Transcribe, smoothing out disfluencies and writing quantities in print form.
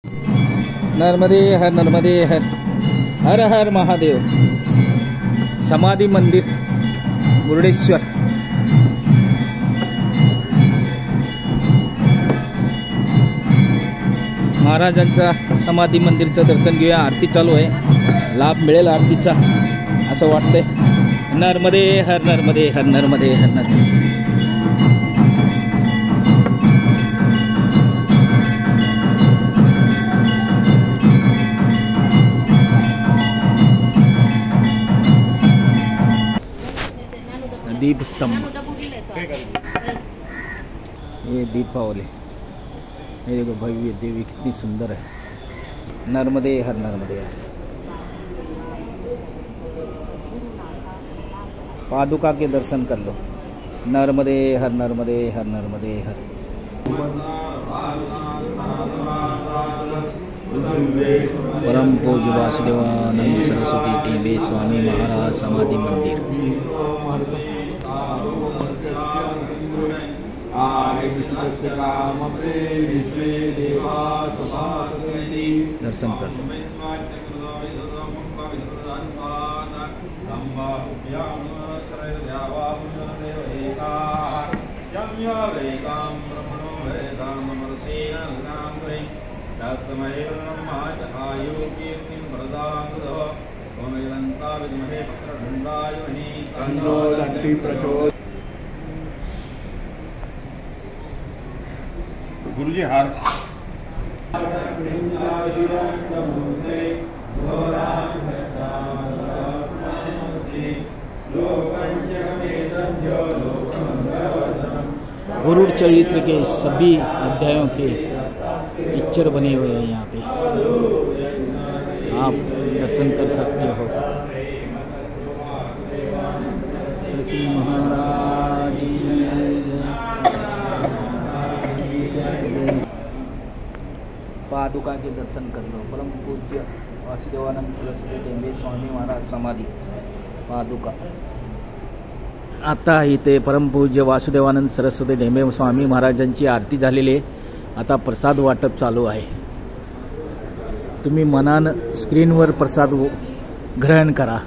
नर्मदे हर हर हर महादेव। समाधी मंदिर मुर्डेश्वर। महाराजांचा समाधी मंदिरचं दर्शन घेऊया। आरती चालू आहे, लाभ मिळेल आरतीचा असं वाटतंय। नर्मदे हर नर्मदे हर नर्मदे हर नर्मदे। दीप स्तंभ, ये दीपावली, ये देखो भव्य देवी कितनी सुंदर है। नर्मदे हर नर्मदे हर। पादुका के दर्शन कर लो। नर्मदे हर नर्मदे हर नर्मदे हर। परम पूज्य वासुदेवानंद सरस्वती टेंबे स्वामी महाराज समाधि मंदिर। दर्शन कर लो। गुरुजी हार गरुड़ चरित्र के सभी अध्यायों के पिक्चर बने हुए हैं यहाँ पे, आप दर्शन कर सकते हो। श्री महाराज की जय। पादुका के दर्शन कर लो। परम पूज्य वासुदेवानंद सरस्वती टेंबे स्वामी महाराज समाधी पादुका। आता इथे परमपूज्य वासुदेवानंद सरस्वती ढेंबे स्वामी महाराजांची आरती झालेली आहे। आता प्रसाद वाटप चालू आहे। तुम्ही मनानं स्क्रीनवर प्रसाद ग्रहण करा।